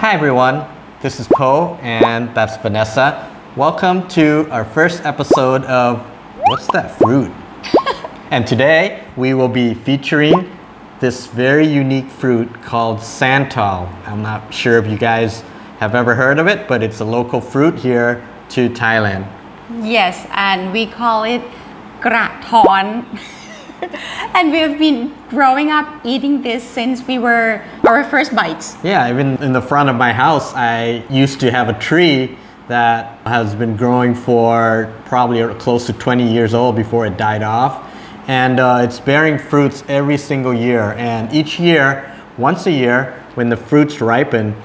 Hi everyone, this is Poe and that's Vanessa. Welcome to our first episode of What's That Fruit? And today we will be featuring this very unique fruit called Santal. I'm not sure if you guys have ever heard of it, but it's a local fruit here to Thailand. Yes, and we call it กระท้อน and we have been growing up eating this since we were our first bites. Yeah, even in the front of my house, I used to have a tree that has been growing for probably close to 20 years old before it died off. And it's bearing fruits every single year. And each year, once a year, when the fruits ripen,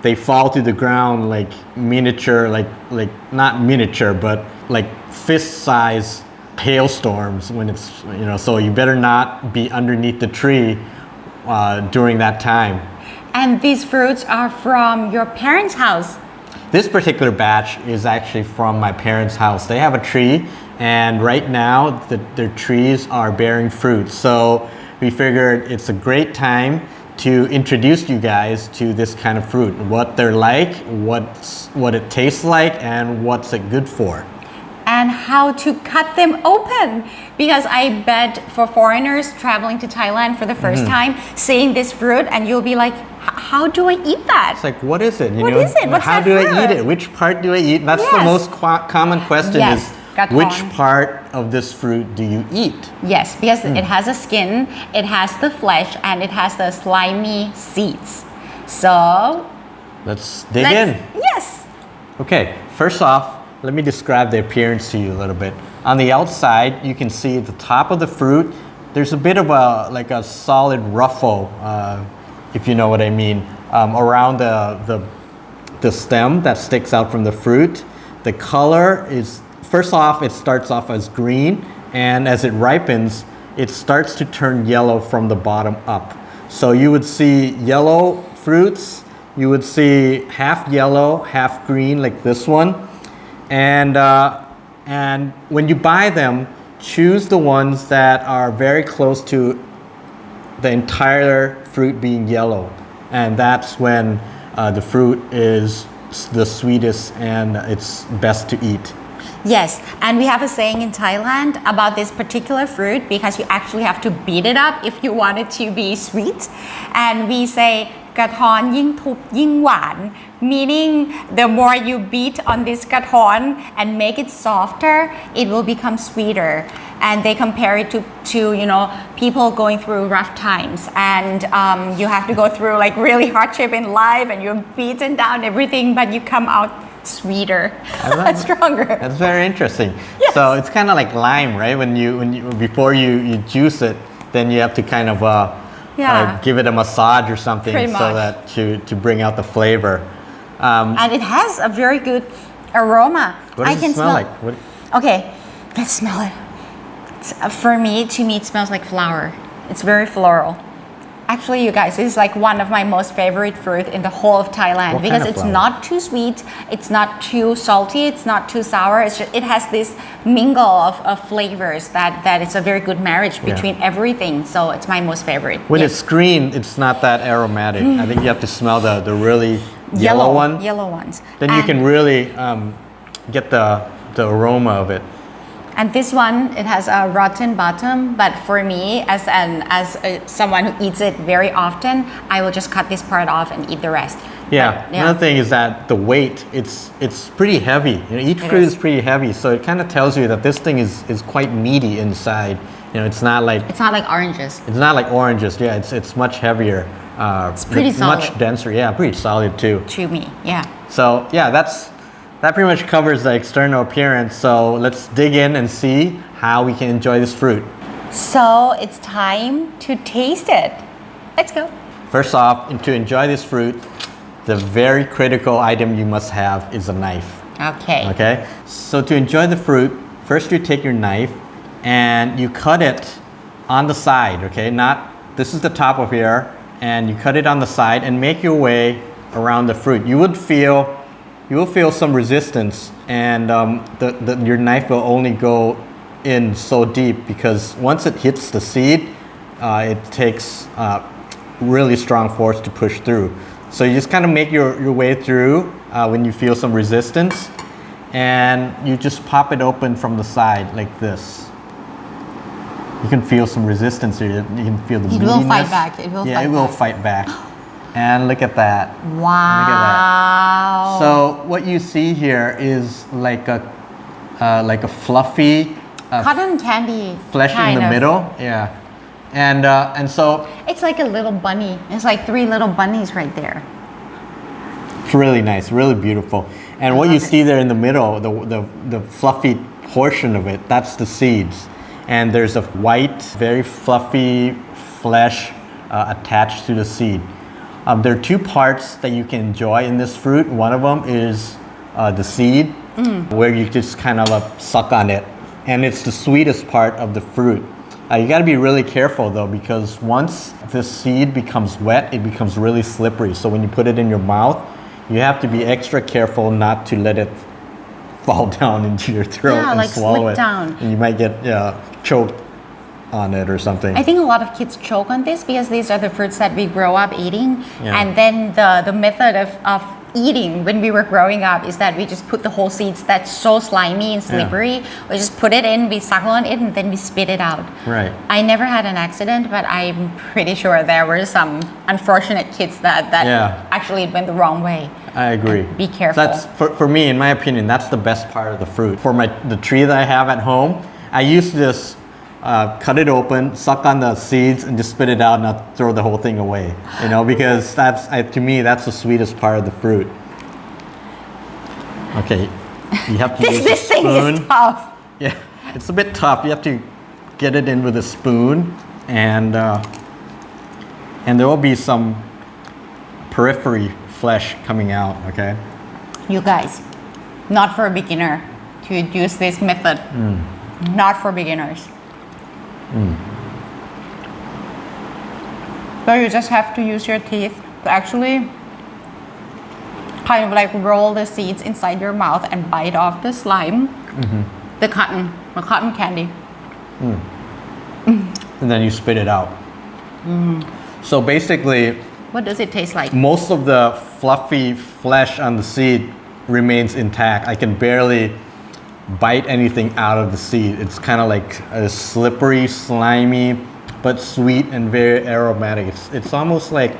they fall to the ground like miniature, like not miniature, but like fist-size hailstorms when it's, so you better not be underneath the tree during that time. And these fruits are from your parents' house. This particular batch is actually from my parents' house. They have a tree, and right now their trees are bearing fruit. So we figured it's a great time to introduce you guys to this kind of fruit, what they're like, what it tastes like, and what's it good for. And how to cut them open, because I bet for foreigners traveling to Thailand for the first time, seeing this fruit, and you'll be like, how do I eat that? It's like, what is it? What is it? What's how that do I fruit? eat it? Which part do I eat? That's the Yes. most common question Yes, is, gaton. which part of this fruit do you eat? Yes, because it has a skin, it has the flesh, and it has the slimy seeds. So Let's dig in. Yes. Okay, first off, let me describe the appearance to you a little bit. On the outside, you can see at the top of the fruit, there's a bit of a solid ruffle, if you know what I mean, around the stem that sticks out from the fruit. The color is, first off, it starts off as green, and as it ripens, it starts to turn yellow from the bottom up. So you would see yellow fruits, you would see half yellow, half green like this one. And when you buy them, choose the ones that are very close to the entire fruit being yellow. And that's when the fruit is the sweetest and it's best to eat. Yes, and we have a saying in Thailand about this particular fruit, because you actually have to beat it up if you want it to be sweet. And we say กระท้อนยิ่งทุบยิ่งหวาน meaning the more you beat on this กระท้อน and make it softer, it will become sweeter. And they compare it to people going through rough times, and you have to go through like really hardship in life, and you're beaten down everything, but you come out sweeter, stronger. That's very interesting. Yes. So it's kind of like lime, right? When you before you juice it, then you have to kind of give it a massage or something Pretty so much. that to bring out the flavor. And it has a very good aroma. What does I can it smell like? Okay, let's smell it. To me, it smells like flower. It's very floral. Actually, you guys, this is like one of my most favorite fruit in the whole of Thailand, What because kind of it's flower? not too sweet, it's not too salty, it's not too sour. It has this mingle of flavors that it's a very good marriage between everything. So it's my most favorite. When Yes. it's green, it's not that aromatic. I think you have to smell the really yellow one. Yellow ones. Then you And- can really get the aroma of it. And this one, it has a rotten bottom, but for me, as someone who eats it very often, I will just cut this part off and eat the rest. Yeah. But, Another thing is that the weight, it's pretty heavy. Each fruit is pretty heavy, so it kind of tells you that this thing is quite meaty inside. It's not like oranges. It's not like oranges. Yeah, it's much heavier. It's pretty much solid. denser. Yeah, pretty solid too. To me, yeah. So yeah, that pretty much covers the external appearance. So let's dig in and see how we can enjoy this fruit. So it's time to taste it. Let's go. First off, to enjoy this fruit, the very critical item you must have is a knife. Okay. Okay? So to enjoy the fruit, first you take your knife and you cut it on the side, okay? This is the top of here, and you cut it on the side and make your way around the fruit. You will feel some resistance, and your knife will only go in so deep, because once it hits the seed, it takes really strong force to push through. So you just kind of make your way through when you feel some resistance, and you just pop it open from the side like this. You can feel some resistance here. You can feel the It will fight meatiness. back. It will yeah, fight it will back. fight back. And look at that. Wow. So what you see here is like a fluffy Cotton candy. flesh in kind the of. middle. Yeah, and so It's like a little bunny. It's like 3 little bunnies right there. it's really nice, really beautiful. And what love you it. see there in the middle, the fluffy portion of it, that's the seeds. And there's a white, very fluffy flesh attached to the seed. There are 2 parts that you can enjoy in this fruit. One of them is the seed, where you just kind of suck on it. And it's the sweetest part of the fruit. You got to be really careful though, because once the seed becomes wet, it becomes really slippery. So when you put it in your mouth, you have to be extra careful not to let it fall down into your throat Yeah, and like swallow slip it. down. And you might get choked on it or something. I think a lot of kids choke on this because these are the fruits that we grow up eating. Yeah. And then the method of eating when we were growing up is that we just put the whole seeds that's so slimy and slippery. We just put it in, we suckle on it, and then we spit it out. Right. I never had an accident, but I'm pretty sure there were some unfortunate kids that Yeah. actually went the wrong way. I agree. Be careful. That's for me, in my opinion, that's the best part of the fruit. For the tree that I have at home, I used to just cut it open, suck on the seeds, and just spit it out, and I'll throw the whole thing away. Because to me, that's the sweetest part of the fruit. Okay, you have to use This a thing spoon. is tough. Yeah, it's a bit tough. You have to get it in with a spoon, and there will be some periphery flesh coming out. Okay. You guys, not for a beginner to use this method. Not for beginners. So you just have to use your teeth to actually kind of like roll the seeds inside your mouth and bite off the slime, the cotton candy. And then you spit it out. So basically, What does it taste like? most of the fluffy flesh on the seed remains intact. I can barely bite anything out of the seed. It's kind of like a slippery, slimy, but sweet and very aromatic. It's almost like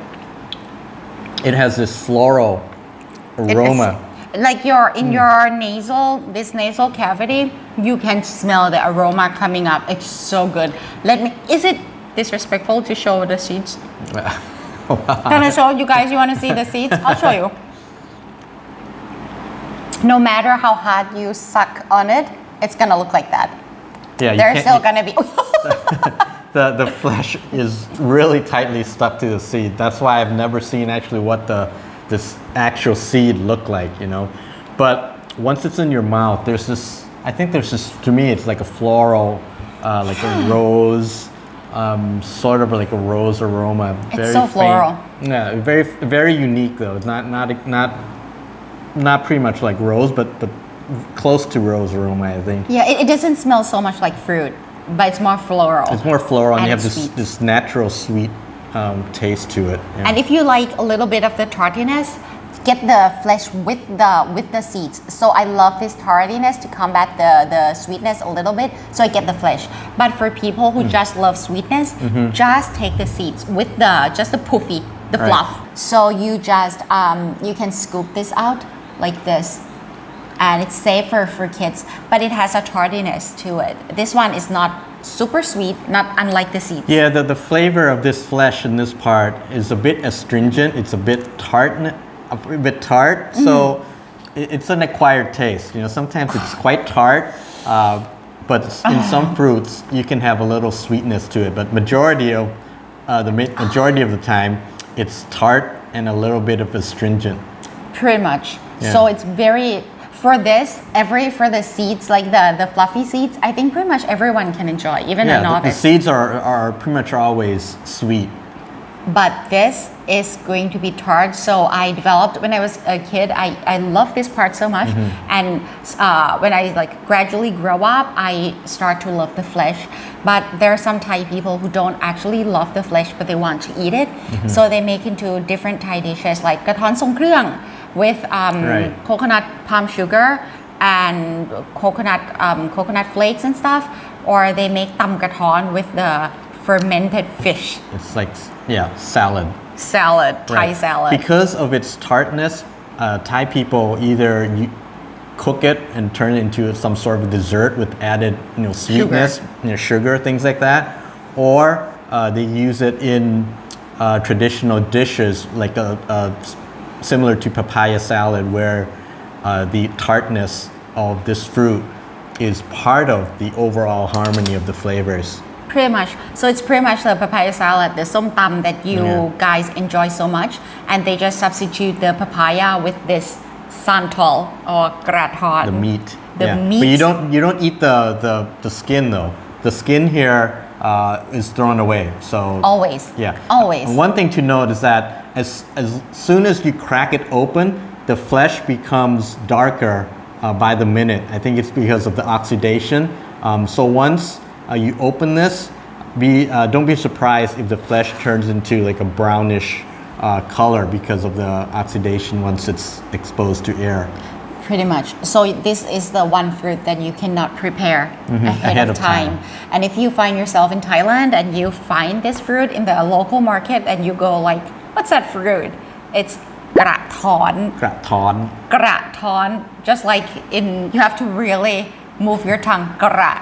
it has this floral aroma. Like in your this nasal cavity, you can smell the aroma coming up. It's so good. Is it disrespectful to show the seeds? Can I show you guys? You want to see the seeds? I'll show you. No matter how hard you suck on it, it's gonna look like that. Yeah, There's still gonna be. the flesh is really tightly stuck to the seed. That's why I've never seen actually what this actual seed look like, But once it's in your mouth, to me, it's like a floral, like a rose, sort of like a rose aroma. It's so floral. Yeah, very, very unique though. It's not pretty much like rose, but close to rose aroma, I think. Yeah, it doesn't smell so much like fruit, but it's more floral. It's more floral, and you have it's sweet. this natural sweet taste to it. Yeah. And if you like a little bit of the tartiness, get the flesh with the seeds. So I love this tardiness to combat the sweetness a little bit. So I get the flesh. But for people who just love sweetness, just take the seeds with just the poofy, the Right. fluff. So you just you can scoop this out like this. And it's safer for kids, but it has a tardiness to it. This one is not super sweet, not unlike the seeds. Yeah, the flavor of this flesh in this part is a bit astringent. It's a bit tart. So it's an acquired taste. Sometimes it's quite tart, but in some fruits you can have a little sweetness to it. But majority of the time, it's tart and a little bit of astringent. Pretty much. Yeah. So it's very for the seeds, like the fluffy seeds, I think pretty much everyone can enjoy, even a Yeah, the novice. seeds are pretty much always sweet. but this is going to be tart. So I developed when I was a kid. I love this part so much, and when I like gradually grow up, I start to love the flesh. But there are some Thai people who don't actually love the flesh, but they want to eat it. So they make into different Thai dishes like กระท้อนทรงเครื่อง with Right. coconut palm sugar and coconut flakes and stuff, or they make tam kathon with the fermented fish It's like, yeah, salad. Thai Right. salad. Because of its tartness, Thai people either cook it and turn it into some sort of dessert with added, sweetness, sugar, things like that, or they use it in traditional dishes like similar to papaya salad, where the tartness of this fruit is part of the overall harmony of the flavors. Pretty much. So it's pretty much the papaya salad, the som tam that you Yeah. guys enjoy so much, and they just substitute the papaya with this santol or grathon. The meat. The meat. But you don't eat the skin though. The skin here is thrown away. So Always. yeah. Always. One thing to note is that as soon as you crack it open, the flesh becomes darker by the minute. I think it's because of the oxidation. So once you open this, don't be surprised if the flesh turns into like a brownish color because of the oxidation once it's exposed to air. Pretty much. So this is the one fruit that you cannot prepare ahead of time. And if you find yourself in Thailand and you find this fruit in the local market and you go like, what's that fruit? It's กระท้อน กระท้อน กระท้อน just like in you have to really move your tongue กระ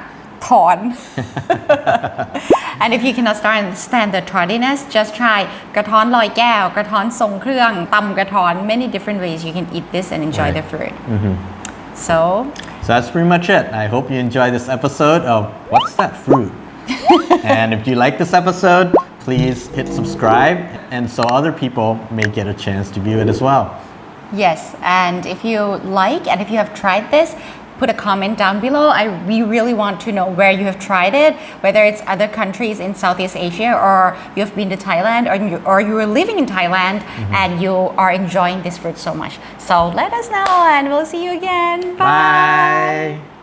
ท้อน and if you cannot understand the tardiness just try กระท้อนลอยแก้วกระท้อนทรงเครื่องตำกระท้อน many different ways you can eat this and enjoy the fruit so So that's pretty much it. I hope you enjoyed this episode of What's That Fruit? And if you like this episode, please hit subscribe and so other people may get a chance to view it as well. yes and if you like and if you have tried this put a comment down below. We really want to know where you have tried it, whether it's other countries in Southeast Asia or you have been to Thailand or you are living in Thailand and you are enjoying this fruit so much. So let us know and we'll see you again. Bye. Bye.